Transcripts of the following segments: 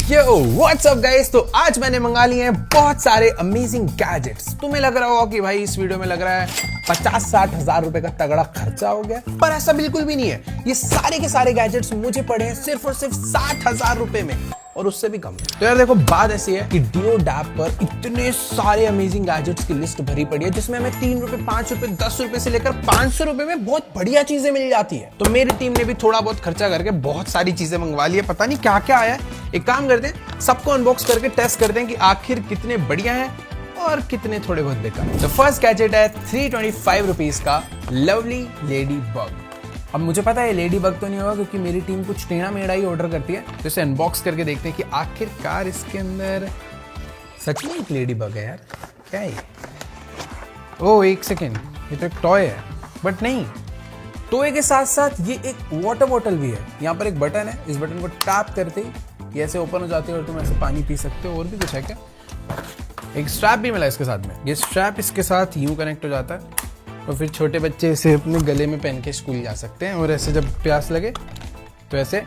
Yo what's up guys. तो आज मैंने मंगा लिए हैं बहुत सारे अमेजिंग गैजेट्स। तुम्हें लग रहा होगा कि भाई इस वीडियो में लग रहा है 50-60 हजार रुपए का तगड़ा खर्चा हो गया, पर ऐसा बिल्कुल भी नहीं है। ये सारे के सारे गैजेट्स मुझे पड़े हैं सिर्फ और सिर्फ 60,000 रुपए में, और उससे भी कम। तो यार देखो, बात ऐसी है कि DioDAP पर इतने सारे अमेजिंग गैजेट्स की लिस्ट भरी पड़ी है, जिसमें हमें 3 रुपए, 5 रुपए, 10 रुपए से लेकर 500 रुपए में बहुत बढ़िया चीजें मिल जाती है। तो मेरी टीम ने भी थोड़ा बहुत खर्चा करके बहुत सारी चीजें मंगवा ली है। पता नहीं क्या क्या आया है। एक काम करते हैं, सबको अनबॉक्स करके टेस्ट करते हैं कि आखिर कितने बढ़िया हैं और कितने थोड़े बहुत बेकार। तो फर्स्ट गैजेट है 325 रुपीज का लवली लेडी बग। अब मुझे पता है लेडी बग तो नहीं होगा, क्योंकि मेरी टीम कुछ टेढ़ा मेढ़ा ही ऑर्डर करती है। तो इसे अनबॉक्स करके देखते हैं कि आखिरकार इसके अंदर सच में एक लेडी बग है। यार क्या है? ओह एक सेकेंड, ये तो एक टॉय है। बट नहीं, टॉय के साथ साथ ये एक वाटर बॉटल भी है। यहाँ पर एक बटन है, इस बटन को टैप करते ही ये ऐसे ओपन हो जाती है और तुम ऐसे पानी पी सकते हो। और भी कुछ है क्या? एक स्ट्रैप भी मिला इसके साथ में। ये स्ट्रैप इसके साथ यूं कनेक्ट हो जाता है और फिर छोटे बच्चे इसे अपने गले में पहन के स्कूल जा सकते हैं। और ऐसे जब प्यास लगे तो ऐसे,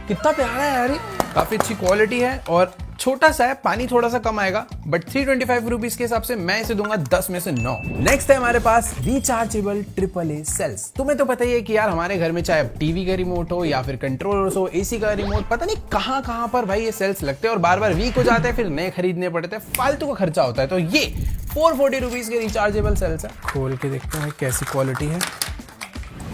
कितना प्यारा है यार। काफी अच्छी क्वालिटी है और छोटा सा है, पानी थोड़ा सा कम आएगा। बट 325 रुपीज के हिसाब से मैं इसे दूंगा 10 में से 9। नेक्स्ट है हमारे पास रिचार्जेबल AAA सेल्स। तुम्हें तो पता ही है कि यार हमारे घर में चाहे टीवी का रिमोट हो या फिर कंट्रोलर्स हो, एसी का रिमोट, पता नहीं कहां पर भाई ये सेल्स लगते हैं और बार बार वीक हो जाते हैं, फिर नए खरीदने पड़ते हैं, फालतू का खर्चा होता है। तो ये 440 रुपीज के रिचार्जेबल सेल्स है। खोल के देखते हैं कैसी क्वालिटी है।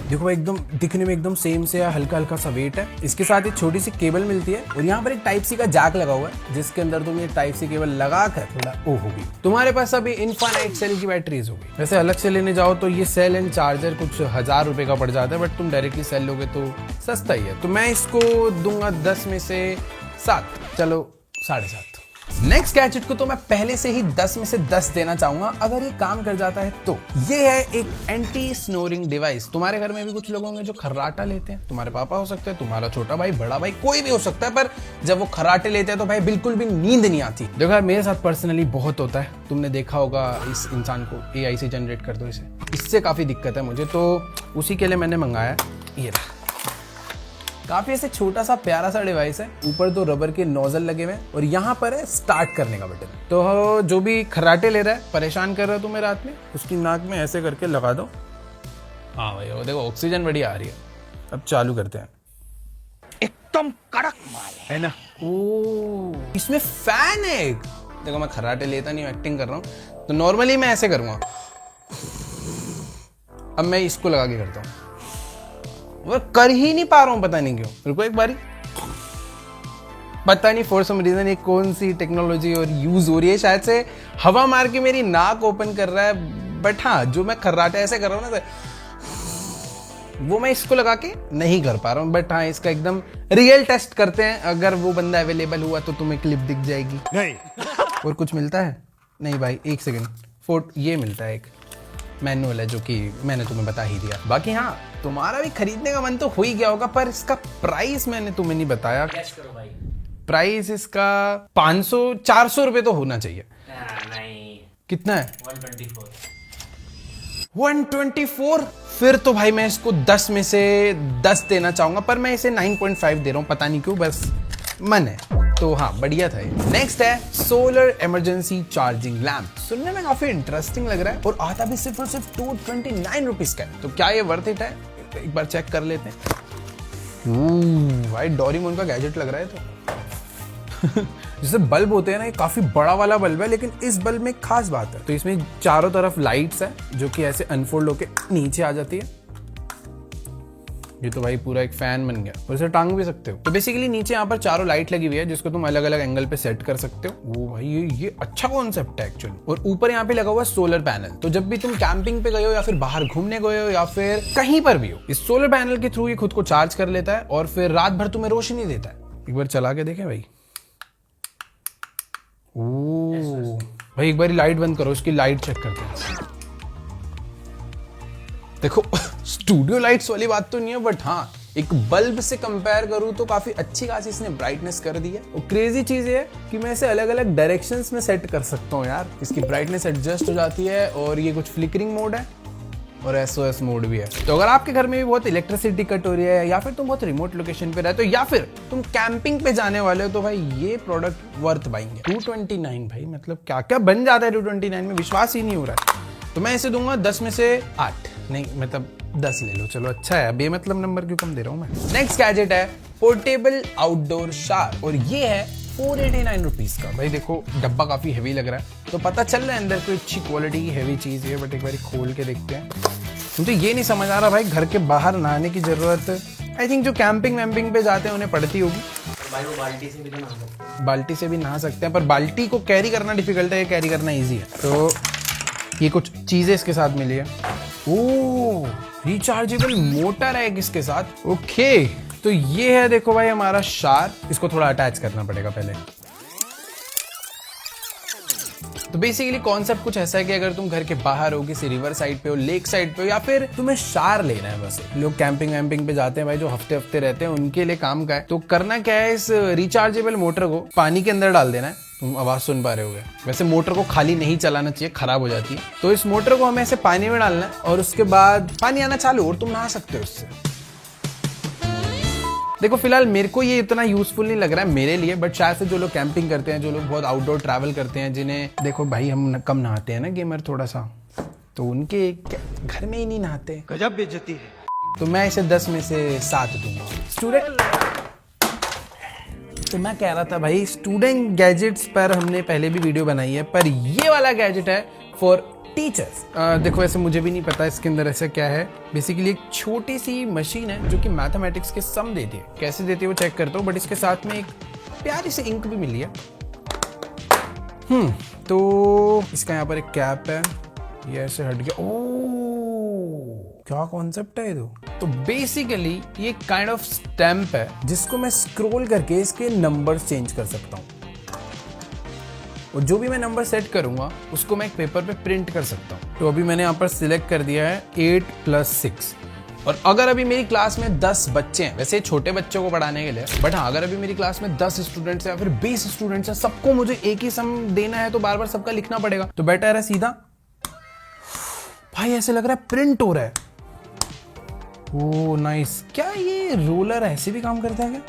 देखो एकदम दिखने में एकदम सेम से हल्का हल्का सा वेट है। इसके साथ एक छोटी सी केबल मिलती है और यहाँ पर एक टाइप सी का जैक लगा हुआ है, जिसके अंदर तुम ये टाइप सी केबल लगा कर थोड़ा होगी। तुम्हारे पास अभी इनफाइनाइट सेल की बैटरीज होगी। वैसे अलग से लेने जाओ तो ये सेल एंड चार्जर कुछ 1000 रुपए का पड़ जाता है, बट तुम डायरेक्टली सेल लोगे तो सस्ता ही है। तो मैं इसको दूंगा 10 में से 7, चलो 7.5। नेक्स्ट गैजेट को तो मैं पहले से ही 10 में से 10 देना चाहूंगा, अगर ये काम कर जाता है तो। ये है एक एंटी स्नोरिंग डिवाइस। तुम्हारे घर में भी कुछ लोग होंगे जो खर्राटा लेते हैं। तुम्हारे पापा हो सकते हैं, तुम्हारा छोटा भाई, बड़ा भाई, कोई भी हो सकता है। पर जब वो खर्राटे लेते हैं तो भाई बिल्कुल भी नींद नहीं आती। देखो यार, मेरे साथ पर्सनली बहुत होता है। तुमने देखा होगा इस इंसान को AI से जनरेट कर दो इसे, इससे काफी दिक्कत है मुझे। तो उसी के लिए मैंने मंगाया ये रहा। काफी ऐसे छोटा सा प्यारा सा डिवाइस है। ऊपर 2 रबर के नोजल लगे हुए हैं और यहाँ पर है स्टार्ट करने का बटन। तो जो भी खर्राटे ले रहा है, परेशान कर रहा है तुम्हें रात में, उसकी नाक में ऐसे करके लगा दो। हाँ भाई, वो देखो ऑक्सीजन बढ़िया आ रही है। अब चालू करते हैं। एकदम कड़क माल है ना। ओ इसमें फैन है एक। देखो मैं खर्राटे लेता नहीं, एक्टिंग कर रहा हूँ। तो नॉर्मली मैं ऐसे करूँगा, अब मैं इसको लगा के करता हूँ। वो कर ही नहीं पा रहा हूं, पता नहीं क्यों। रुको एक बारी, पता नहीं फॉर सम रीजन ये कौन सी टेक्नोलॉजी और यूज हो रही है। शायद से हवा मार के मेरी नाक ओपन कर रहा है। बट हाँ, जो मैं खर्राटा ऐसे कर रहा हूँ ना, वो मैं इसको लगा के नहीं कर पा रहा हूँ। बट हाँ, इसका एकदम रियल टेस्ट करते हैं। अगर वो बंदा अवेलेबल हुआ तो तुम्हें क्लिप दिख जाएगी। नहीं और कुछ मिलता है? नहीं भाई, एक सेकेंड। ये मिलता है एक मैनुअल है, जो कि मैंने तुम्हें बता ही दिया। बाकी हाँ, तुम्हारा भी खरीदने का मन तो हो ही गया होगा, पर इसका प्राइस मैंने तुम्हें नहीं बताया। कैश करो भाई। प्राइस इसका 500-400 रुपए तो होना चाहिए। नहीं, कितना है? 124। फिर तो भाई मैं इसको 10 में से 10 देना चाहूंगा, पर मैं इसे 9.5 दे रहा हूं। पता नहीं क्यों, बस मन है। तो हाँ, बढ़िया था ये। नेक्स्ट है सोलर इमरजेंसी चार्जिंग लैम्प। सुनने में काफी इंटरेस्टिंग लग रहा है और आता भी सिर्फ और सिर्फ 229 रुपीज का है। तो क्या ये वर्थ इट है? एक बार चेक कर लेते हैं। भाई डोरेमोन का गैजेट लग रहा है। तो जैसे बल्ब होते हैं ना, ये काफी बड़ा वाला बल्ब है, लेकिन इस बल्ब में एक खास बात है। तो इसमें चारों तरफ लाइट्स है, जो कि ऐसे अनफोल्ड होके नीचे आ जाती है। ये तो भाई पूरा एक फैन बन गया, और इसे टांग भी सकते हो। तो बेसिकली नीचे यहाँ पर चारों लाइट लगी हुई है, जिसको तुम अलग अलग एंगल पे सेट कर सकते हो। वो भाई ये अच्छा कॉन्सेप्ट है एक्चुअली। और ऊपर यहाँ पे लगा हुआ सोलर पैनल। तो जब भी तुम कैंपिंग पे गए हो या फिर बाहर घूमने गए हो या फिर कहीं पर भी हो, इस सोलर पैनल के थ्रू ये खुद को चार्ज कर लेता है और फिर रात भर तुम्हें रोशनी देता है। एक बार चला के देखें भाई। ओ भाई, एक बार लाइट बंद करो, इसकी लाइट चेक करते हैं। देखो स्टूडियो लाइट्स वाली बात तो नहीं है, बट हाँ, एक बल्ब से कंपेयर करूं तो काफी अच्छी खासी इसने ब्राइटनेस कर दी है। और क्रेजी चीज ये है कि मैं इसे अलग अलग डायरेक्शंस में सेट कर सकता हूं यार। इसकी ब्राइटनेस एडजस्ट हो जाती है और ये कुछ फ्लिकरिंग मोड है और SOS मोड भी है। तो अगर आपके घर में भी बहुत इलेक्ट्रिसिटी कट हो रही है या फिर तुम बहुत रिमोट लोकेशन पे रहते हो या फिर तुम कैंपिंग पे जाने वाले हो तो भाई ये प्रोडक्ट वर्थ बाइंग है। 229 भाई, मतलब क्या क्या बन जाता है 229 में, विश्वास ही नहीं हो रहा है। तो मैं इसे दूंगा 10 में से 8, नहीं मतलब 10 ले लो, चलो अच्छा है, बेमतलब नंबर क्यों कम दे रहा हूं मैं। नेक्स्ट गैजेट है पोर्टेबल आउटडोर शावर और ये है 489 रुपीज का। भाई देखो डब्बा काफी हैवी लग रहा है, तो पता चल रहा है अंदर कोई अच्छी क्वालिटी की हैवी चीज है, बट एक बार खोल के देखते हैं। मुझे ये नहीं समझ आ रहा भाई, घर के बाहर नहाने की जरूरत आई थिंक जो कैंपिंग वैम्पिंग पे जाते हैं उन्हें पड़ती होगी। भाई वो बाल्टी से भी तो नहा सकते हैं। बाल्टी से भी नहा सकते हैं, पर बाल्टी को कैरी करना डिफिकल्ट है, कैरी करना ईजी है। तो ये कुछ चीजें इसके साथ मिली है। ओह, रिचार्जेबल मोटर है इसके साथ। ओके, तो ये है देखो भाई हमारा शार। इसको थोड़ा अटैच करना पड़ेगा पहले। तो बेसिकली कॉन्सेप्ट कुछ ऐसा है कि अगर तुम घर के बाहर हो, किसी रिवर साइड पे हो, लेक साइड पे हो, या फिर तुम्हें शार लेना है, बस लोग कैंपिंग वैम्पिंग पे जाते हैं भाई जो हफ्ते हफ्ते रहते हैं, उनके लिए काम का है। तो करना क्या है, इस रिचार्जेबल मोटर को पानी के अंदर डाल देना है। तुम आवाज सुन पा रहे होगे, वैसे मोटर को खाली नहीं चलाना चाहिए, खराब हो जाती है। तो इस मोटर को हमें ऐसे पानी में डालना है और उसके बाद पानी आना चालू और तुम नहा सकते हो उससे। देखो फिलहाल मेरे को ये इतना यूजफुल नहीं लग रहा है मेरे लिए, बट शायद से जो लोग कैंपिंग करते हैं, जो लोग बहुत आउटडोर ट्रैवल करते हैं, जिन्हें देखो भाई हम कम नहाते हैं ना गेमर थोड़ा सा, तो उनके घर में ही नहीं नहाते। गजब बेइज्जती है। तो मैं इसे 10 में से 7 दूंगा। स्टूडेंट, तो मैं कह रहा था भाई स्टूडेंट गैजेट्स पर हमने पहले भी वीडियो बनाई है, पर ये वाला गैजेट है फॉर टीचर्स। देखो ऐसे मुझे भी नहीं पता इसके अंदर ऐसा क्या है। बेसिकली एक छोटी सी मशीन है जो कि मैथमेटिक्स के सम देती है। कैसे देती है वो चेक करता हूँ, बट इसके साथ में एक प्यारी सी इंक भी मिली है। तो इसका यहाँ पर एक कैप है, ये ऐसे हट गया। ओह, क्या कॉन्सेप्ट है ये। तो बेसिकली ये काइंड ऑफ स्टैम्प है जिसको मैं स्क्रॉल करके इसके नंबर चेंज कर सकता हूँ, और जो भी मैं नंबर सेट करूंगा उसको मैं एक पेपर पे प्रिंट कर सकता हूँ। तो अभी मैंने यहाँ पर सिलेक्ट कर दिया है 8+6, और अगर अभी मेरी क्लास में 10 बच्चे हैं, वैसे छोटे बच्चों को पढ़ाने के लिए, बट हाँ अगर अभी मेरी क्लास में 10 स्टूडेंट्स हैं या फिर 20 स्टूडेंट्स हैं, सबको मुझे एक ही सम देना है, तो बार बार सबका लिखना पड़ेगा। तो बेटर है सीधा, भाई ऐसे लग रहा है प्रिंट हो रहा है। Oh nice. क्या ये रोलर ऐसे भी काम करता है क्या?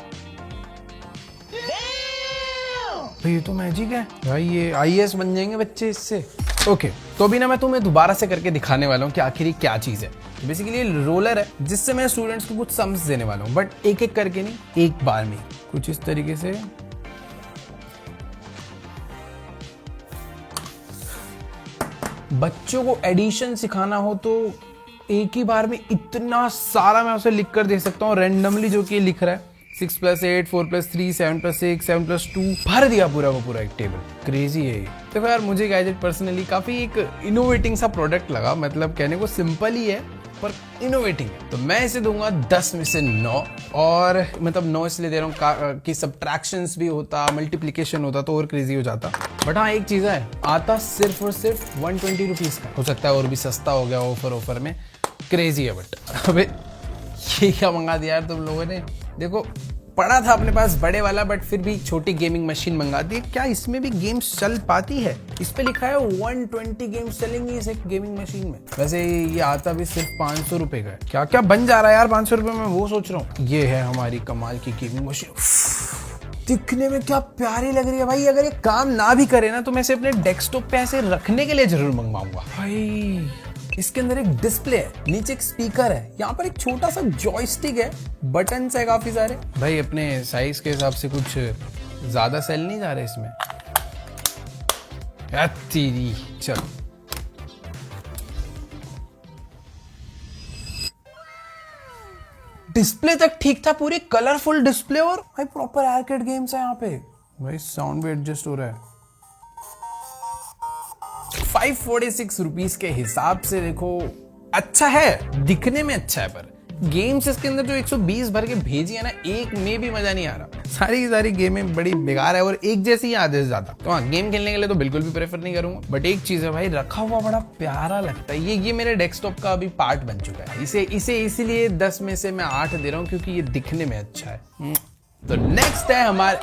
भाई ये तो मैजिक है भाई, ये IAS बन जाएंगे बच्चे इससे। ओके, तो अभी ना मैं तुम्हें दोबारा से करके दिखाने वाला हूँ कि आखिर ये क्या चीज है। बेसिकली ये रोलर है जिससे मैं स्टूडेंट्स को कुछ सम्स देने वाला हूँ, बट एक एक करके नहीं, एक बार में कुछ इस तरीके से। बच्चों को एडिशन सिखाना हो तो एक ही बार में इतना सारा मैं उसे लिख कर दे सकता हूँ रैंडमली, जो कि लिख रहा है 6+8, 4+3, 7+6, 7+2, भर दिया पूरा को पूरा एक टेबल। क्रेजी है ये। तो यार मुझे गैजेट पर्सनली काफी एक इनोवेटिंग सा प्रोडक्ट लगा, मतलब कहने को सिंपल ही है पर इनोवेटिंग है। तो मैं इसे दूंगा 10 में से 9, और मतलब 9 इसलिए दे रहा हूँ कि सब्ट्रैक्शंस भी होता, मल्टीप्लिकेशन होता तो और क्रेजी हो जाता। बट हाँ एक चीज है, आता सिर्फ और सिर्फ 120 रुपीज का। हो सकता है और भी सस्ता हो गया ऑफर में, क्रेजी है। बट अबे ये क्या मंगा दिया यार तुम लोगों ने। देखो पड़ा था अपने पास बड़े वाला, बट फिर भी छोटी गेमिंग मशीन मंगा दी। क्या इसमें भी गेम्स चल पाती है? इस पे लिखा है 120 गेम्स चलेंगी इस एक गेमिंग मशीन में। वैसे ये आता भी सिर्फ 500 रुपए का है। क्या क्या बन जा रहा है यार 500 रुपए में, वो सोच रहा हूँ। ये है हमारी कमाल की गेमिंग मशीन। दिखने में क्या प्यारी लग रही है भाई। अगर ये काम ना भी करे ना तो मैं इसे अपने डेस्कटॉप पे ऐसे रखने के लिए जरूर मंगवाऊंगा भाई। इसके अंदर एक डिस्प्ले है, नीचे एक स्पीकर है, यहाँ पर एक छोटा सा जॉयस्टिक है, बटन्स है काफी सारे। भाई अपने साइज के हिसाब से कुछ ज्यादा सेल नहीं जा रहे इसमें। तेरी चल। डिस्प्ले तक ठीक था, पूरी कलरफुल डिस्प्ले, और भाई प्रॉपर आर्केड गेम्स है यहाँ पे। भाई साउंड भी एडजस्ट हो रहा है। 546 रुपीज के हिसाब से देखो अच्छा है, दिखने में अच्छा है, पर गेम्स इसके अंदर जो 120 भर के भेजी है ना, एक में भी मजा नहीं आ रहा। सारी की सारी गेमें बड़ी बेकार है और एक जैसी ही आधे से ज्यादा। तो हाँ, गेम खेलने के लिए तो बिल्कुल भी प्रेफर नहीं करूंगा। बट एक चीज है भाई, रखा हुआ बड़ा प्यारा लगता है। ये मेरे डेस्कटॉप का अभी पार्ट बन चुका है। इसे इसीलिए 10 में से मैं 8 दे रहा हूँ, क्योंकि ये दिखने में अच्छा है। तो नेक्स्ट है हमारे,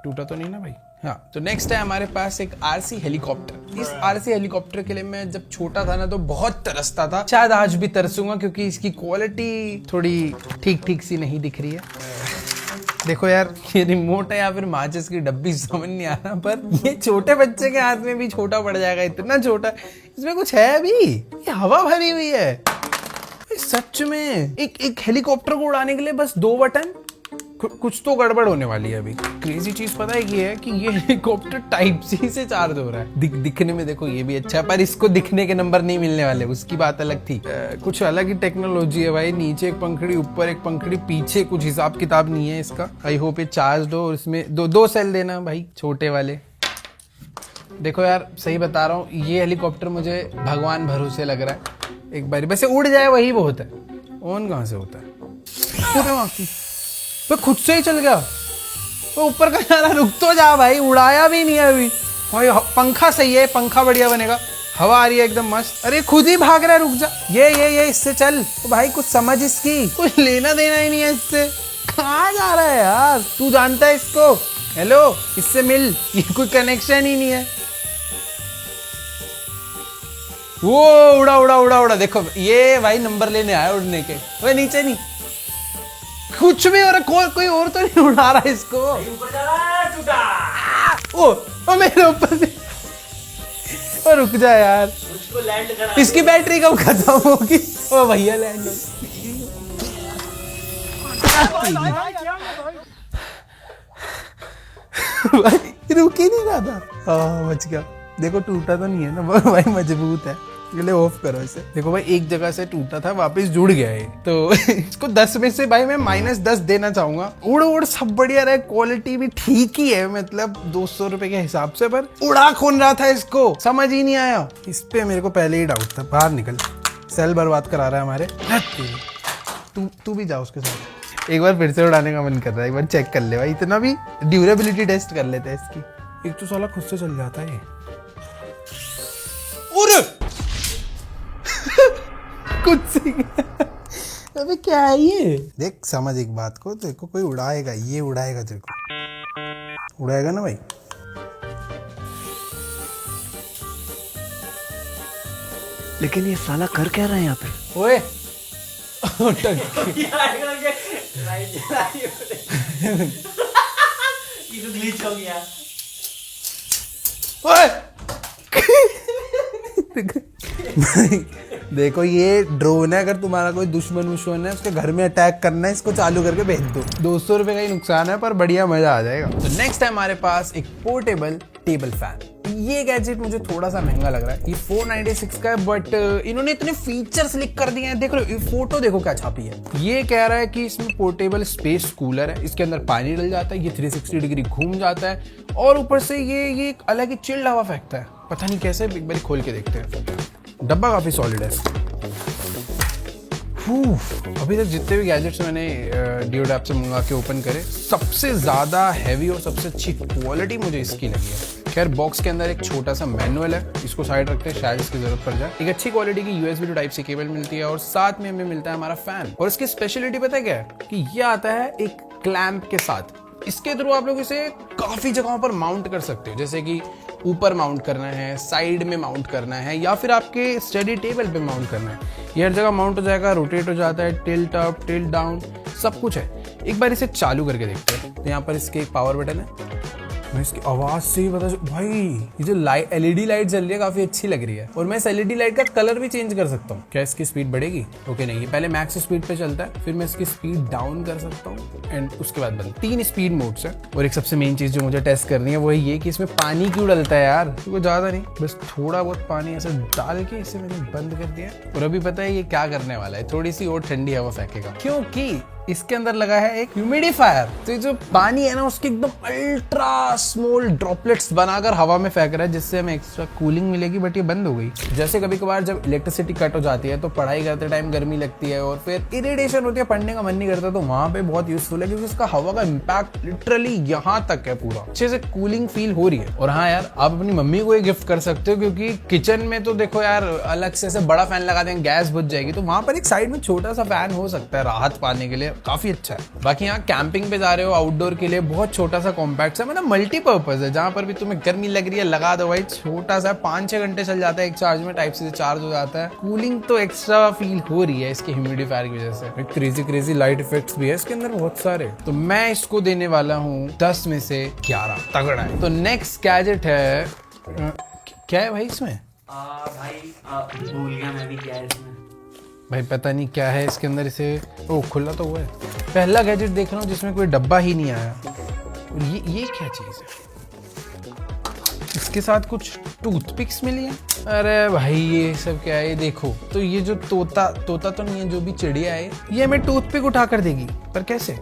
टूटा तो नहीं ना भाई? हाँ, तो नेक्स्ट है हमारे पास एक आरसी हेलीकॉप्टर। इस आरसी हेलीकॉप्टर के लिए मैं जब छोटा था ना तो बहुत तरसता था, शायद आज भी तरसूंगा क्योंकि इसकी क्वालिटी थोड़ी ठीक ठीक सी नहीं दिख रही है। देखो यार, ये रिमोट है या फिर माचिस की डब्बी समझ नहीं आ रहा, पर ये छोटे बच्चे के हाथ में भी छोटा पड़ जाएगा, इतना छोटा। इसमें कुछ है भी, ये हवा भरी हुई है सच में। एक हेलीकॉप्टर को उड़ाने के लिए बस 2 बटन। कुछ तो गड़बड़ होने वाली है अभी। क्रेजी चीज पता है ये है कि ये हेलीकॉप्टर टाइप सी से चार्ज हो रहा है। दिखने में देखो ये भी अच्छा है, पर इसको दिखने के नंबर नहीं मिलने वाले, उसकी बात अलग थी। कुछ अलग ही टेक्नोलॉजी है भाई, नीचे एक पंखड़ी, ऊपर एक पंखड़ी, पीछे कुछ हिसाब किताब नहीं है इसका। आई होप ये चार्ज हो और इसमें दो सेल देना भाई, छोटे वाले। देखो यार, सही बता रहा हूँ, ये हेलीकॉप्टर मुझे भगवान भरोसे लग रहा है। एक बार वैसे उड़ जाए वही बहुत है, ऑन कहाँ से होता है? तो खुद से ही चल गया। तो ऊपर का जा रहा, रुक तो जा भाई, उड़ाया भी नहीं है अभी। भाई पंखा सही है, पंखा बढ़िया बनेगा, हवा आ रही है एकदम मस्त। अरे खुद ही भाग रहा है, रुक जा। ये इससे चल। तो भाई कुछ समझ इसकी, कुछ लेना देना ही नहीं है इससे। कहाँ जा रहा है यार, तू जानता है इसको? हेलो, इससे मिल, ये कोई कनेक्शन ही नहीं है। वो उड़ा। देखो ये भाई नंबर लेने आया उड़ने के। वो नीचे नहीं, कुछ भी हो रहा, कोई और तो नहीं उड़ा रहा इसको। ऊपर जा रहा है, टूटा। ओ मेरे ऊपर से। ओ रुक जा यार, उसको लैंड करा। इसकी बैटरी कब खत्म होगी? ओ भैया लैंड। भाई रुक ही नहीं रहा था। बच गया। देखो टूटा तो नहीं है ना भाई, मजबूत है। चलिए ऑफ करो इसे। देखो भाई, एक जगह से टूटा था, वापस जुड़ गया है। तो इसको 10 में से भाई मैं -10 देना चाहूंगा। उड़ सब बढ़िया रहे, क्वालिटी भी ठीक ही है, मतलब 200 रुपए के हिसाब से। पर उड़ा कौन रहा था इसको, समझ ही नहीं आया। इस पे मेरे को पहले ही डाउट था। बाहर निकल, सेल बर्बाद करा रहा है हमारे। तू भी जाओ उसके साथ। एक बार फिर से उड़ाने का मन कर रहा है, एक बार चेक कर ले भाई, इतना भी ड्यूरेबिलिटी टेस्ट कर लेते हैं इसकी। एक तो साला खुद से चल जाता है। कुछ से अबे क्या है ये? देख समझ एक बात को, देखो कोई उड़ाएगा, ये उड़ाएगा तेरे को, उड़ाएगा ना भाई। लेकिन ये साला कर क्या रहा है यहाँ पे? ओए ये तो ग्लिच हो गया। देखो ये ड्रोन है, अगर तुम्हारा कोई दुश्मन है उसके घर में अटैक करना है, इसको चालू करके भेज दो। 200 रुपए का ही नुकसान है, पर बढ़िया मजा आ जाएगा। तो नेक्स्ट है हमारे पास एक पोर्टेबल टेबल फैन। ये गैजेट मुझे थोड़ा सा महंगा लग रहा है, ये 496 का है, बट इन्होंने इतने फीचर्स लिख कर दिए हैं। देख लो, फोटो देखो क्या छापी है। ये कह रहा है कि इसमें पोर्टेबल स्पेस कूलर है, इसके अंदर पानी डल जाता है, ये 360 डिग्री घूम जाता है, और ऊपर से ये एक अलग ही चिल्ड हवा फेंकता है। पता नहीं कैसे, एक बार खोल के देखते हैं। डब्बा काफी सॉलिड है। अभी तक जितने भी गैजेट्स मैंने डियोड ऐप से मंगा के ओपन करे, सबसे ज्यादा हैवी और सबसे अच्छी क्वालिटी मुझे इसकी लगी है। खैर बॉक्स के अंदर एक छोटा सा मैनुअल है, इसको साइड रखते हैं, शायद इसकी जरूरत पड़ जाए। एक अच्छी क्वालिटी की USB to type C cable मिलती है, और साथ में हमें मिलता है हमारा फैन। और इसकी स्पेशलिटी पता है क्या है? कि ये आता है एक क्लैंप के साथ। इसके थ्रू आप लोग इसे काफी जगहों पर माउंट कर सकते हो, जैसे कि ऊपर माउंट करना है, साइड में माउंट करना है, या फिर आपके स्टडी टेबल पे माउंट करना है। ये हर जगह माउंट हो जाएगा, रोटेट हो जाता है, टिल्ट अप टिल्ट डाउन सब कुछ है। एक बार इसे चालू करके देखते हैं। तो यहाँ पर इसके एक पावर बटन है, मैं इसकी आवाज से ही पता भाई ये जो LED लाइट जल रही है काफी अच्छी लग रही है। और मैं इस LED लाइट का कलर भी चेंज कर सकता हूँ। क्या इसकी स्पीड बढ़ेगी? ओके नहीं, ये पहले मैक्स स्पीड पे चलता है, फिर मैं इसकी स्पीड डाउन कर सकता हूँ, एंड उसके बाद बंद। 3 स्पीड मोड्स है। और एक सबसे मेन चीज जो मुझे टेस्ट करनी है वो है ये कि इसमें पानी क्यों डलता है यार। तो ज्यादा नहीं, बस थोड़ा बहुत पानी ऐसे डाल के इसे मैंने बंद कर दिया। और अभी पता है ये क्या करने वाला है, थोड़ी सी और ठंडी हवा फेंकेगा, क्योंकि इसके अंदर लगा है एक ह्यूमिडिफायर। तो जो पानी है ना, उसके एकदम अल्ट्रा स्मॉल ड्रॉपलेट्स बनाकर हवा में फेंक रहा है, जिससे हमें एक्स्ट्रा कूलिंग मिलेगी। बट ये बंद हो गई। जैसे कभी कभार जब इलेक्ट्रिसिटी कट हो जाती है तो पढ़ाई करते टाइम गर्मी लगती है और फिर इरिटेशन होती है, पढ़ने का मन नहीं करता, तो वहां पे बहुत यूजफुल है, क्योंकि इसका हवा का इम्पैक्ट लिटरली यहाँ तक है, पूरा अच्छे से कूलिंग फील हो रही है। और हाँ यार, आप अपनी मम्मी को ये गिफ्ट कर सकते हो, क्योंकि किचन में तो देखो यार अलग से ऐसे बड़ा फैन लगा देंगे, गैस बुझ जाएगी, तो वहां पर एक साइड में छोटा सा फैन हो सकता है राहत पाने के लिए। काफी अच्छा है। बाकी यहाँ कैंपिंग पे जा रहे हो, आउटडोर के लिए बहुत छोटा सा कॉम्पैक्ट है, मतलब मल्टीपर्पज है। जहां पर भी तुम्हें गर्मी लग रही है लगा दो भाई, छोटा सा 5-6 घंटे चल जाता है एक चार्ज में, टाइप से चार्ज हो जाता है। कूलिंग तो एक्स्ट्रा फील हो रही है इसके ह्यूमिडिफायर की वजह से। क्रेजी लाइट इफेक्ट्स भी है इसके अंदर बहुत सारे। तो मैं इसको देने वाला हूँ 10 में से 11, तगड़ा है। तो नेक्स्ट गैजेट है, क्या है भाई इसमें? भूल गया मैं भी क्या है इसमें भाई, पता नहीं क्या है इसके अंदर। इसे ओ खुला तो हुआ है। पहला गैजेट देख रहा हूँ जिसमें कोई डब्बा ही नहीं आया। और ये क्या चीज है? इसके साथ कुछ टूथपिक्स मिली है। अरे भाई ये सब क्या है? ये देखो, तो ये जो तोता तो नहीं है, जो भी चिड़िया है, ये हमें टूथपिक उठा कर देगी, पर कैसे?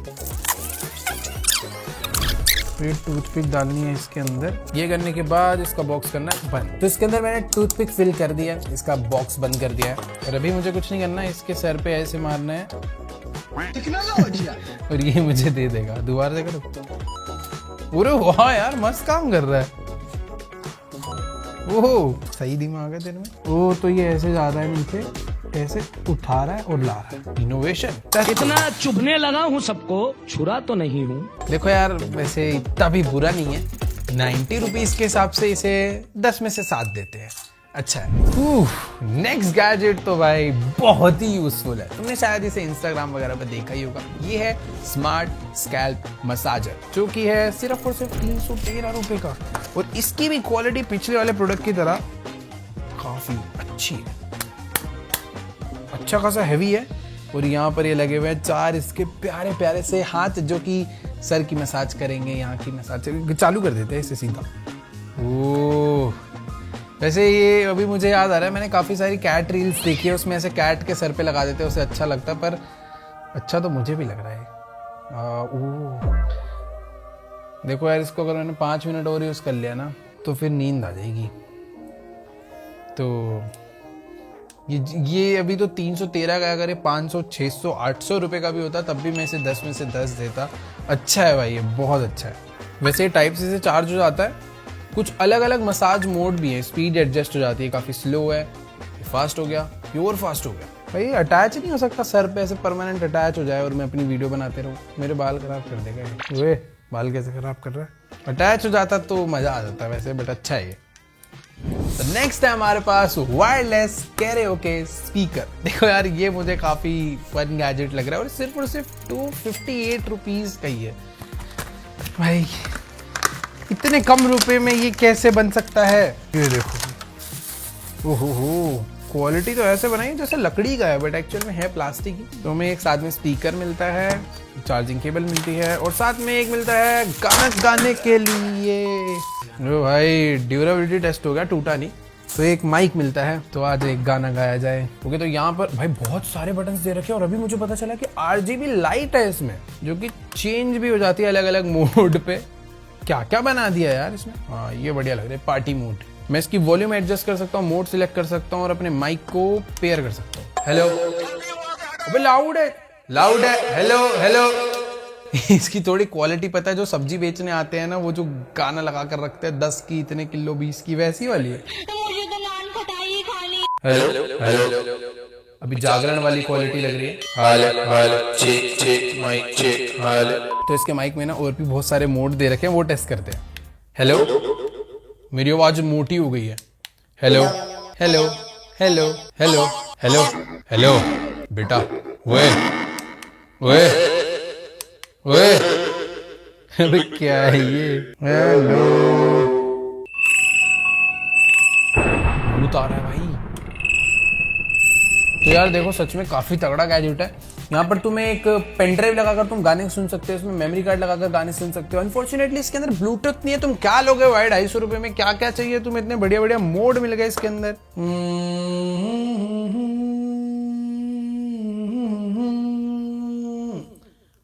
ये टूथपिक डालनी है इसके अंदर। ये करने के बाद इसका बॉक्स करना है बंद। तो इसके अंदर मैंने टूथपिक फिल कर दिया, इसका बॉक्स बंद कर दिया है। और अभी मुझे कुछ नहीं करना है, इसके सर पे ऐसे मारना है और ये मुझे दे देगा। दोबारा से करो। पूरे वाह यार, मस्त काम कर रहा है। ओह सही दिमाग है तेरे में। ओह तो ये ऐसे जा रहा है नीचे, ऐसे उठा रहा है और ला रहा है। इनोवेशन। इतना चुभने लगा हूँ सबको, छुरा तो नहीं हूँ। देखो यार, वैसे इतना भी बुरा नहीं है। 90 रुपीज के हिसाब से इसे 10 में से 7 देते हैं। अच्छा है। नेक्स्ट गैजेट तो भाई बहुत ही यूजफुल है। तुमने शायद इसे इंस्टाग्राम वगैरह पे देखा ही होगा। ये है स्मार्ट स्कैल्प मसाजर, जो कि है सिर्फ और सिर्फ 313 रुपए का। और इसकी भी क्वालिटी पिछले वाले प्रोडक्ट की तरह काफी अच्छी है, अच्छा खासा हैवी है। और यहाँ पर ये लगे हुए हैं 4 इसके प्यारे प्यारे से हाथ, जो कि सर की मसाज करेंगे, यहाँ की मसाज चालू कर देते हैं इसे सीधा। ओह वैसे ये अभी मुझे याद आ रहा है, मैंने काफ़ी सारी कैट रील्स देखी है, उसमें ऐसे कैट के सर पे लगा देते हैं, उसे अच्छा लगता है। पर अच्छा तो मुझे भी लग रहा है। ओह देखो यार, इसको अगर मैंने 5 मिनट और यूज़ कर लिया ना, तो फिर नींद आ जाएगी। तो ये अभी तो 313 का, अगर ये 500, 600, 800 रुपये का भी होता तब भी मैं इसे 10 में से 10 देता। अच्छा है भाई, ये बहुत अच्छा है। वैसे टाइप से चार्ज हो जाता है। कुछ अलग अलग मसाज मोड भी है, स्पीड एडजस्ट हो जाती है, काफ़ी स्लो है, फास्ट हो गया, प्योर फास्ट हो गया। भाई अटैच नहीं हो सकता सर पे, ऐसे परमानेंट अटैच हो जाए और मैं अपनी वीडियो बनाते रहूँ? मेरे बाल खराब कर देगा ये। बाल कैसे खराब कर रहा है? अटैच हो जाता तो मज़ा आ जाता वैसे, बट अच्छा है ये। तो नेक्स्ट है हमारे पास वायरलेस कैरियोके स्पीकर। देखो यार, ये मुझे काफी फन गैजेट लग रहा है और सिर्फ 258 रुपीज का ही है। भाई इतने कम रुपए में ये कैसे बन सकता है? ये देखो, ओहो क्वालिटी तो ऐसे बनाई जैसे लकड़ी का है, बट एक्चुअल में है प्लास्टिक ही। तो हमें एक साथ में स्पीकर मिलता है, चार्जिंग केबल मिलती है, और साथ में एक मिलता है गाना गाने के लिए। ओ भाई ड्यूरेबिलिटी टेस्ट हो गया, टूटा नहीं। तो एक माइक मिलता है, तो आज एक गाना गाया जाए। ओके, तो यहाँ पर भाई बहुत सारे बटन्स दे रखे हैं। और अभी मुझे पता चला कि RGB लाइट है इसमें, जो कि चेंज भी हो जाती है अलग अलग मोड पे। क्या क्या बना दिया यार इसमें। हाँ ये बढ़िया लग रहा है, पार्टी मोड। मैं इसकी वॉल्यूम एडजस्ट कर सकता हूँ, मोड सिलेक्ट कर सकता हूँ और अपने माइक को पेयर कर सकता हूँ। हेलो, अबे लाउड है, हेलो। इसकी थोड़ी क्वालिटी पता है, जो सब्जी बेचने आते हैं ना, वो जो गाना लगा कर रखते हैं 10 की इतने किलो 20 की, वैसी वाली है। मुझे तो नान खटाई खानी। हेलो, अभी जागरण वाली क्वालिटी लग रही है। हाल चेक माइक चेक हाल। तो इसके माइक में ना और भी बहुत सारे मोड दे रखे हैं, वो टेस्ट करते हैं। हेलो, मेरी आवाज मोटी हो गई है। Hello hello hello hello hello hello बेटा, ओए ओए ओए, अबे क्या है ये? हेलो, भूत आ रहा है भाई। तो यार देखो, सच में काफी तगड़ा गैजेट है। यहाँ पर तुम्हें एक पेन ड्राइव लगाकर तुम गाने सुन सकते हो, इसमें मेमोरी कार्ड लगाकर गाने सुन सकते हो। अनफॉर्चुनेटली इसके अंदर ब्लूटूथ नहीं है। तुम क्या लोगे भाई 250 रुपए में? क्या क्या चाहिए तुम्हें? इतने बढ़िया बढ़िया मोड मिल गए इसके अंदर।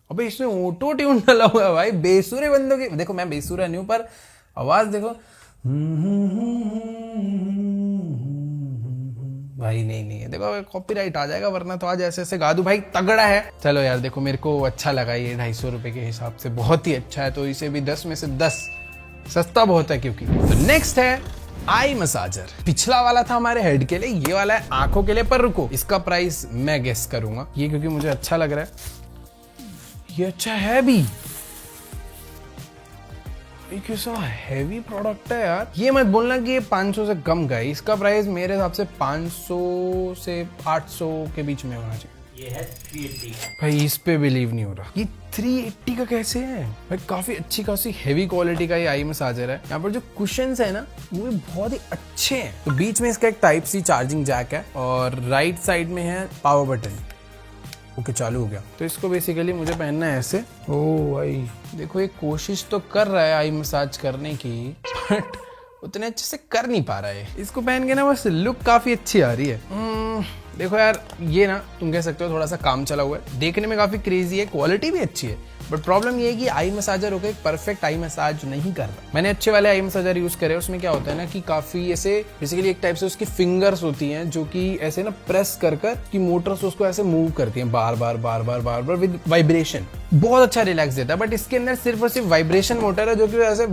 अबे इसमें ऑटो ट्यून डाला हुआ है भाई, बेसुरे बंदों की। देखो मैं बेसुरा नहीं हूं, पर आवाज देखो। भाई नहीं, देखो कॉपीराइट आ जाएगा, वरना तो आज ऐसे गा दूं भाई, तगड़ा है। चलो यार देखो, मेरे को अच्छा लगा ये 250 रुपए के हिसाब से बहुत ही अच्छा है। तो इसे भी 10 में से 10, सस्ता बहुत है क्योंकि। तो नेक्स्ट है आई मसाजर। पिछला वाला था हमारे हेड के लिए, ये वाला है आंखों के लिए। पर रुको, इसका प्राइस मैं गेस करूंगा ये, क्योंकि मुझे अच्छा लग रहा है। ये अच्छा है भी, ये कैसा हैवी प्रोडक्ट है यार। ये मत बोलना कि ये 500 से कम का है, इसका प्राइस मेरे हिसाब से 500 से 800 के बीच में होना चाहिए। ये है 380 भाई इस पे बिलीव नहीं हो रहा, ये 380 का कैसे है भाई। काफी अच्छी खासी हैवी क्वालिटी का ये आई मसाजर है। यहाँ पर जो कुशन्स है ना वो भी बहुत ही अच्छे हैं। तो बीच में इसका एक टाइप सी चार्जिंग जैक है और राइट साइड में है पावर बटन। ओके चालू हो गया। तो इसको बेसिकली मुझे पहनना है ऐसे। ओ भाई देखो ये कोशिश तो कर रहा है आई मसाज करने की, बट उतने अच्छे से कर नहीं पा रहा है। इसको पहन के ना बस लुक काफी अच्छी आ रही है। देखो यार ये ना तुम कह सकते हो थोड़ा सा काम चला हुआ है, देखने में काफी क्रेजी है, क्वालिटी भी अच्छी है, बट प्रॉब्लम ये है कि आई मसाजर होकर एक परफेक्ट आई मसाज नहीं कर रहा। मैंने अच्छे वाले आई मसाजर यूज करे, उसमें क्या होता है ना कि काफी ऐसे बेसिकली एक टाइप से उसकी फिंगर्स होती हैं जो कि ऐसे ना प्रेस कर कर की मोटर्स उसको ऐसे मूव करती हैं बार बार विद वाइब्रेशन। बहुत अच्छा रिलैक्स देता है, बट इसके अंदर सिर्फ और सिर्फ वाइब्रेशन मोटर है जो कि ऐसे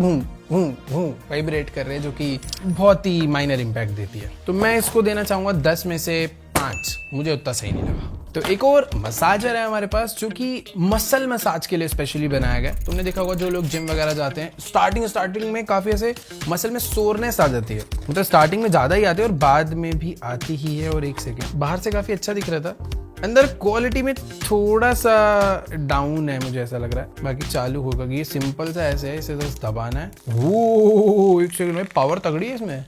वाइब्रेट कर रहे हैं, जो कि बहुत ही माइनर इंपैक्ट देती है। तो मैं इसको देना चाहूंगा 10 में से 5, मुझे उतना सही नहीं लगा। तो एक और मसाजर है हमारे पास जो कि मसल मसाज के लिए स्पेशली बनाया गया। तुमने देखा होगा जो लोग जिम वगैरह जाते हैं, स्टार्टिंग में काफी ऐसे मसल में सोरनेस आ जाती है, मतलब स्टार्टिंग में ज्यादा ही आती है और बाद में भी आती ही है। और एक सेकेंड, बाहर से काफी अच्छा दिख रहा था, अंदर क्वालिटी में थोड़ा सा डाउन है मुझे ऐसा लग रहा है। बाकी चालू होगा, ये सिंपल सा ऐसे है, इसे बस दबाना है। वो एक सेकंड में पावर तगड़ी है इसमें,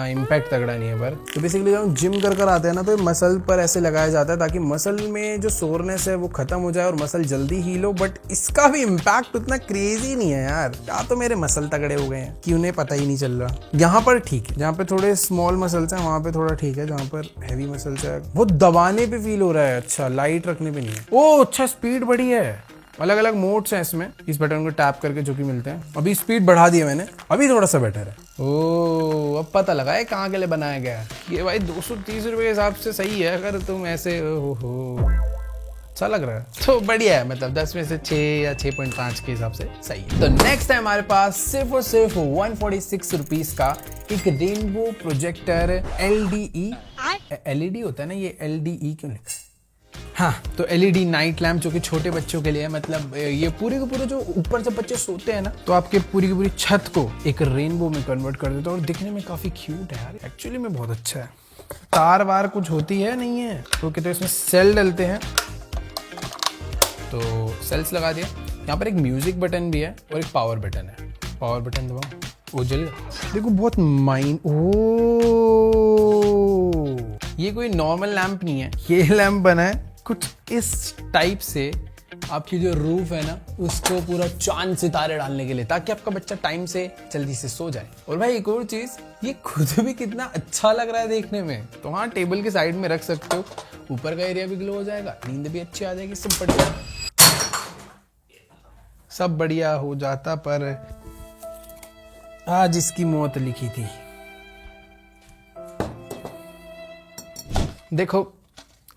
इम्पैक्ट तगड़ा नहीं है पर। तो बेसिकली जब हम जिम कर आते हैं ना तो मसल पर ऐसे लगाया जाता है ताकि मसल में जो सोरनेस है वो खत्म हो जाए और मसल जल्दी हील हो। बट इसका भी इम्पैक्ट उतना क्रेजी नहीं है यार। या तो मेरे मसल तगड़े हो गए हैं कि उन्हें पता ही नहीं चल रहा। यहाँ पर ठीक है, जहाँ पे थोड़े स्मॉल मसल्स हैं वहां पे थोड़ा ठीक है, जहाँ पर हैवी मसल्स है वो दबाने पे फील हो रहा है। अच्छा लाइट रखने पे नहीं है। ओ अच्छा स्पीड बढ़ी है, अलग अलग मोड्स हैं इसमें, इस बटन को टैप करके जो कि मिलते हैं। अभी स्पीड बढ़ा दी है मैंने, अभी थोड़ा सा बेटर है। ओ अब पता लगा है कहाँ के लिए बनाया गया है ये भाई। 230 रुपए के हिसाब से सही है अगर तुम ऐसे हो, अच्छा लग रहा है तो बढ़िया है, मतलब 10 में से 6 या 6.5 के हिसाब से सही है। तो नेक्स्ट है हमारे पास सिर्फ और सिर्फ 146 रुपीज का एक रेनबो प्रोजेक्टर LDE LED होता है ना, ये LDE क्यों लिखा? हाँ तो LED नाइट लैम्प जो कि छोटे बच्चों के लिए है। मतलब ये पूरे के पूरे जो ऊपर जब बच्चे सोते हैं ना तो आपके पूरी की पूरी छत को एक रेनबो में कन्वर्ट कर देता है और दिखने में काफी क्यूट है यार, एक्चुअली में बहुत अच्छा है। तार वार कुछ होती है नहीं है तो कहते हैं इसमें सेल डलते हैं, तो सेल्स लगा दिया। यहाँ पर एक म्यूजिक बटन भी है और एक पावर बटन है। पावर बटन दबाओ, वो जल देखो बहुत माइन। ओ ये कोई नॉर्मल लैंप नहीं है, ये लैंप बना है कुछ इस टाइप से आपकी जो रूफ है ना उसको पूरा चांद सितारे डालने के लिए, ताकि आपका बच्चा टाइम से जल्दी से सो जाए। और भाई एक और चीज, ये खुद भी कितना अच्छा लग रहा है देखने में। तो हाँ टेबल के साइड में रख सकते हो, ऊपर का एरिया भी ग्लो हो जाएगा, नींद भी अच्छी आ जाएगी, सब बढ़िया हो जाता। पर आज इसकी मौत लिखी थी। देखो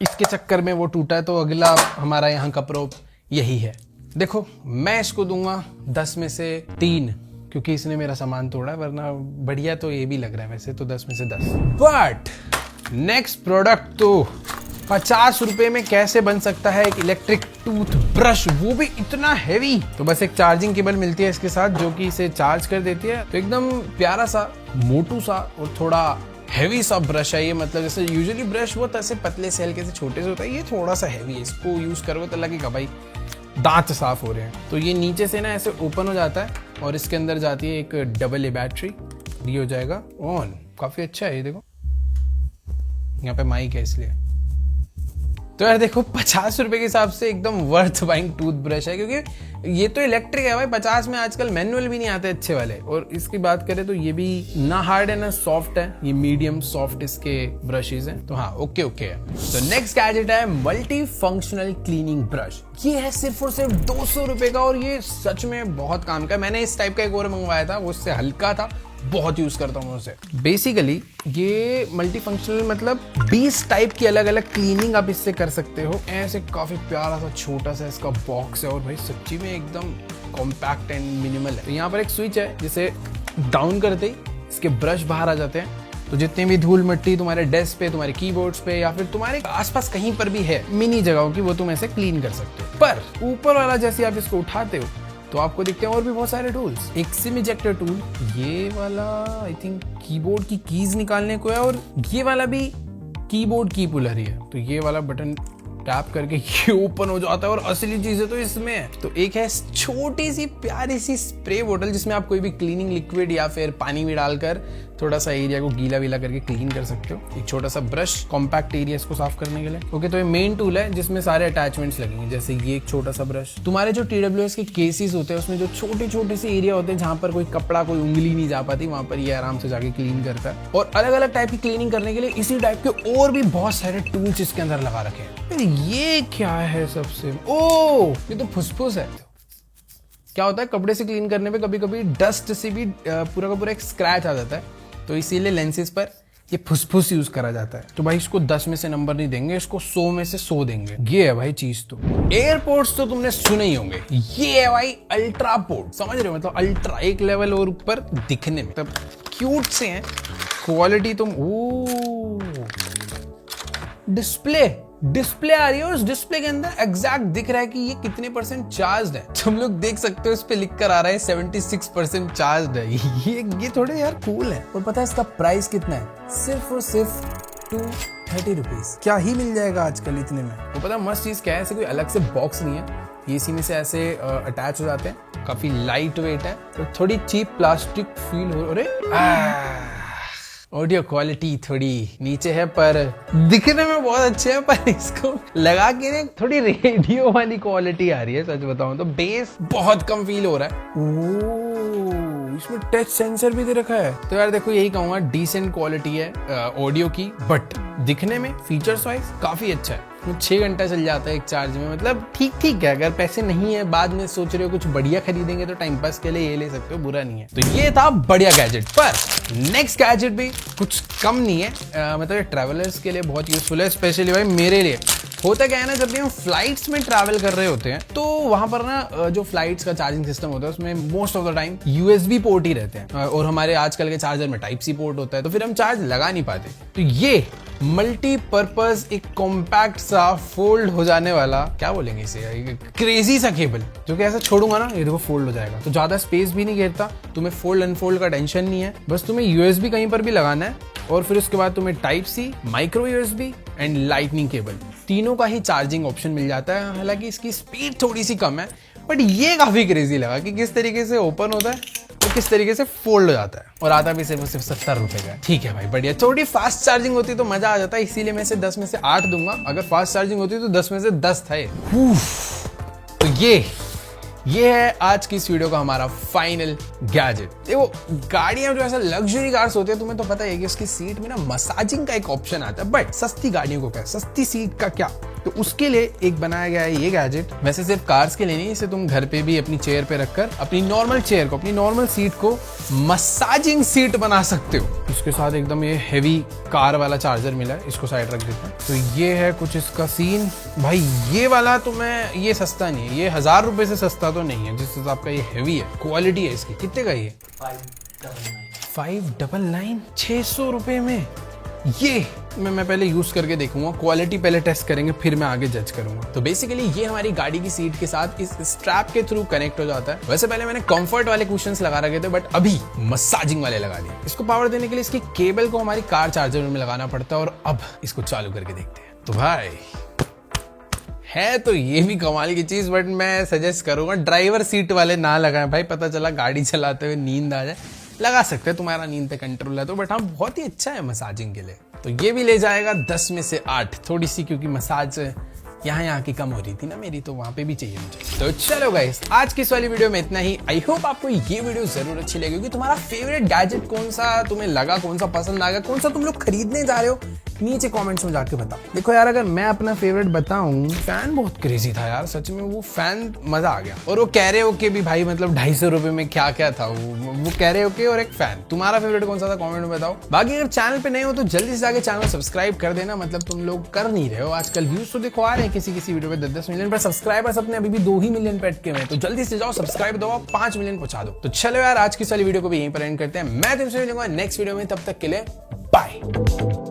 इसके चक्कर में वो टूटा है, तो अगला हमारा यहाँ का प्रोप यही है। देखो मैं इसको दूंगा 10 में से 3 क्योंकि इसने मेरा सामान तोड़ा, वरना बढ़िया तो ये भी लग रहा है वैसे तो 10 में से 10। बट नेक्स्ट प्रोडक्ट तो 50 रुपए में कैसे बन सकता है एक इलेक्ट्रिक टूथ ब्रश, वो भी इतना हैवी। तो बस एक चार्जिंग केबल मिलती है इसके साथ जो कि इसे चार्ज कर देती है। तो एकदम प्यारा सा मोटू सा और थोड़ा हैवी सा ब्रश है ये। मतलब जैसे यूजुअली ब्रश वो ऐसे पतले से हल्के से छोटे से होता है, ये थोड़ा सा हैवी है। इसको यूज करोगे तो लगेगा भाई दांत साफ हो रहे हैं। तो ये नीचे से ना ऐसे ओपन हो जाता है और इसके अंदर जाती है एक AA बैटरी, ये हो जाएगा ऑन। काफी अच्छा है ये, देखो यहाँ पे माइक है इसलिए। तो यार देखो 50 रुपए के हिसाब से एकदम वर्थ बाइंग टूथब्रश है, क्योंकि ये तो इलेक्ट्रिक है भाई। 50 में आजकल मैनुअल भी नहीं आते अच्छे वाले। और इसकी बात करें तो ये भी ना हार्ड है ना सॉफ्ट है, ये मीडियम सॉफ्ट इसके ब्रशेज हैं। तो हाँ ओके है। तो नेक्स्ट गैजेट है मल्टी फंक्शनल क्लीनिंग ब्रश। ये है सिर्फ और सिर्फ 200 रुपए का और ये सच में बहुत काम का है। मैंने इस टाइप का एक और मंगवाया था, वो उससे हल्का था, बहुत यूज करता हूँ उसे। बेसिकली ये मल्टी फंक्शनल मतलब 20 टाइप की अलग अलग क्लीनिंग आप इससे कर सकते हो। ऐसे काफी प्यारा सा छोटा सा इसका बॉक्स है और भाई सच्ची में एकदम कॉम्पैक्ट एंड मिनिमल है। तो यहाँ पर एक स्विच है जिसे डाउन करते ही इसके ब्रश बाहर आ जाते हैं तो जितनी भी धूल मिट्टी तुम्हारे डेस्क पे, तुम्हारे कीबोर्ड्स पे या फिर तुम्हारे आसपास कहीं पर भी है मिनी जगहों की, वो तुम ऐसे क्लीन कर सकते हो। पर ऊपर वाला जैसे आप इसको उठाते हो तो आपको दिखते हैं और भी बहुत सारे टूल्स। एक सिम इजेक्टर टूल, ये वाला आई थिंक कीबोर्ड की कीज निकालने को है, और ये वाला भी कीबोर्ड की पुलर ही है। तो ये वाला बटन टैप करके ये ओपन हो जाता है, और असली चीजें तो इसमें है। तो एक है छोटी सी प्यारी सी स्प्रे बोतल जिसमें आप कोई भी क्लीनिंग लिक्विड या फिर पानी भी डालकर थोड़ा सा एरिया को गीला वीला करके क्लीन कर सकते हो। एक छोटा सा ब्रश कॉम्पैक्ट एरियाज को साफ करने के लिए। ओके, तो ये मेन टूल है जिसमें सारे अटैचमेंट्स लगेंगे, जैसे ये एक छोटा सा ब्रश। तुम्हारे जो TWS के केसेस होते हैं उसमें जो छोटे छोटे से एरिया होते हैं जहां पर कोई कपड़ा, कोई उंगली नहीं जा पाती, वहां पर ये आराम से जाके क्लीन करता है। और अलग अलग टाइप की क्लीनिंग करने के लिए इसी टाइप के और भी बहुत सारे टूल्स इसके अंदर लगा रखे हैं। ये क्या है सबसे, ओ ये तो फुसफुस है। क्या होता है, कपड़े से क्लीन करने पे कभी कभी डस्ट से भी पूरा का पूरा एक स्क्रैच आ जाता है, तो इसीलिए लेंसेज पर ये फुसफुस यूज करा जाता है। तो भाई इसको 10 में से नंबर नहीं देंगे, इसको 100 में से 100 देंगे। ये है भाई चीज। तो एयरपोर्ट्स तो तुमने सुने ही होंगे, ये है भाई अल्ट्रा पोर्ट, समझ रहे हो, मतलब अल्ट्रा एक लेवल और ऊपर दिखने में, मतलब क्यूट से हैं, क्वालिटी तुम, ओ डिस्प्ले आ रही है, और उस डिस्प्ले के अंदर एग्जैक्ट दिख रहा है कि ये कितने % चार्ज है। तुम लोग देख सकते हो इस पे लिख कर आ रहा है 76% चार्ज है। ये थोड़े यार कूल है। और पता है इसका प्राइस कितना है, सिर्फ और सिर्फ 230 रुपीज। क्या ही मिल जाएगा आजकल इतने में। वो पता मस्त चीज क्या है, ऐसे कोई अलग से बॉक्स नहीं है, ये इसी में से ऐसे अटैच हो जाते हैं, काफी लाइट वेट है, तो थोड़ी चीप प्लास्टिक फील हो। अरे ऑडियो क्वालिटी थोड़ी नीचे है, पर दिखने में बहुत अच्छे हैं, पर इसको लगा के ना थोड़ी रेडियो वाली क्वालिटी आ रही है। सच बताऊं तो बेस बहुत कम फील हो रहा है। ओह, इसमें टच सेंसर भी दे रखा है। तो यार देखो, यही कहूंगा डिसेंट क्वालिटी है ऑडियो की, बट दिखने में फीचर्स वाइज काफी अच्छा है। 6 घंटा चल जाता है एक चार्ज में, मतलब ठीक ठीक है। अगर पैसे नहीं है, बाद में सोच रहे हो कुछ बढ़िया खरीदेंगे तो टाइम पास के लिए ये ले सकते हो, बुरा नहीं है। तो ये था बढ़िया गैजेट। पर नेक्स्ट गैजेट भी कुछ कम नहीं है, मतलब ये ट्रैवलर्स के लिए बहुत यूजफुल है, स्पेशली भाई मेरे लिए। होता क्या है ना, जब भी हम फ्लाइट्स में ट्रैवल कर रहे होते हैं तो वहां पर ना जो फ्लाइट्स का चार्जिंग सिस्टम होता है उसमें most of the time USB port ही रहते हैं, और हमारे आजकल के चार्जर में टाइप C पोर्ट होता है, तो फिर हम चार्ज लगा नहीं पाते। तो ये मल्टीपर्पज एक कॉम्पैक्ट सा फोल्ड हो जाने वाला, क्या बोलेंगे इसे, क्रेजी सा केबल, जो कि ऐसा छोड़ूंगा ना ये देखो फोल्ड हो जाएगा। तो ज्यादा स्पेस भी नहीं घेरता, तुम्हें फोल्ड अनफोल्ड का टेंशन नहीं है, बस तुम्हें USB कहीं पर भी लगाना है, और फिर उसके बाद तुम्हें type C, micro USB and lightning cable, तीनों का ही चार्जिंग ऑप्शन मिल जाता है। हालांकि इसकी स्पीड थोड़ी सी कम है, बट ये काफी क्रेजी लगा कि किस तरीके से ओपन होता है और किस तरीके से फोल्ड हो जाता है, और आता भी सिर्फ 70 रुपए का। ठीक है भाई, बढ़िया। थोड़ी फास्ट चार्जिंग होती तो मजा आ जाता है, इसीलिए मैं इसे 10 में से 8 दूंगा। अगर फास्ट चार्जिंग होती तो 10 में से 10 था ये। तो ये है आज की इस वीडियो का हमारा फाइनल गैजेट। देखो, गाड़ियां जो ऐसा लग्जरी कार्स होती है, तुम्हें तो पता है कि उसकी सीट में ना मसाजिंग का एक ऑप्शन आता है, बट सस्ती गाड़ियों को क्या, सस्ती सीट का क्या, तो उसके लिए एक बनाया गया है ये गैजेट। वैसे सिर्फ कार्स के लिए नहीं, इसे तुम घर पे भी अपनी चेयर पे रखकर अपनी नॉर्मल चेयर को, अपनी नॉर्मल सीट को मसाजिंग सीट बना सकते हो। इसके साथ एकदम ये हेवी कार वाला चार्जर मिला है, इसको साइड रख देते हैं। तो ये है कुछ इसका सीन। भाई ये वाला तो ये सस्ता नहीं है, ये 1000 रुपए से सस्ता तो नहीं है, जिस हिसाब का ये हेवी है, क्वालिटी है इसकी। कितने का ये 599, 600 रुपए में। ये मैं पहले यूज करके देखूंगा, क्वालिटी पहले टेस्ट करेंगे, फिर मैं आगे जज करूंगा। तो बेसिकली ये हमारी गाड़ी की सीट के साथ इस स्ट्रैप के थ्रू कनेक्ट हो जाता है। वैसे पहले मैंने कंफर्ट वाले कुशन्स लगा रखे थे, बट अभी मसाजिंग वाले लगा दिए। इसको पावर देने के लिए इसकी केबल को हमारी कार चार्जर में लगाना पड़ता है, और अब इसको चालू करके देखते हैं। तो भाई है तो ये भी कमाल की चीज, बट मैं सजेस्ट करूंगा ड्राइवर सीट वाले ना लगाएं भाई, पता चला गाड़ी चलाते हुए नींद आ जाए। लगा सकते हैं, तुम्हारा नींद पे कंट्रोल है तो, बट हाँ बहुत ही अच्छा है मसाजिंग के लिए। तो ये भी ले जाएगा 10 में से 8, थोड़ी सी, क्योंकि मसाज यहाँ की कम हो रही थी ना मेरी, तो वहां पे भी चाहिए मुझे। तो चलो गाइस, आज की इस वाली वीडियो में इतना ही। आई होप आपको ये वीडियो जरूर अच्छी लगी होगी। तुम्हारा फेवरेट गैजेट कौन सा तुम्हें लगा, कौन सा पसंद आ गया, कौन सा तुम लोग खरीदने जा रहे हो, नीचे कमेंट्स में जाके बताओ। देखो यार, अगर मैं अपना फेवरेट बताऊं, फैन बहुत क्रेजी था यार, सच में वो फैन मजा आ गया। और वो कह रहे हो कि भी भाई मतलब 250 रुपए में क्या क्या था, वो कह रहे हो कि, और एक फैन। तुम्हारा फेवरेट कौन सा था कमेंट में बताओ। बाकी अगर चैनल पे नए हो तो जल्दी से जाके चैनल सब्सक्राइब कर देना, मतलब तुम लोग कर नहीं रहे हो। आजकल व्यूज तो देखो आ रहे हैं किसी वीडियो पे 10 मिलियन, पर सब्सक्राइबर्स अपने अभी भी 2 ही मिलियन पे अटके हुए हैं। तो जल्दी से जाओ, सब्सक्राइब दबाओ, 5 मिलियन पहुंचा दो। तो चलो यार, आज की सारी वीडियो को भी यहीं पर एंड करते हैं। मैं तुमसे मिलूंगा नेक्स्ट वीडियो में, तब तक के लिए बाय। बाय।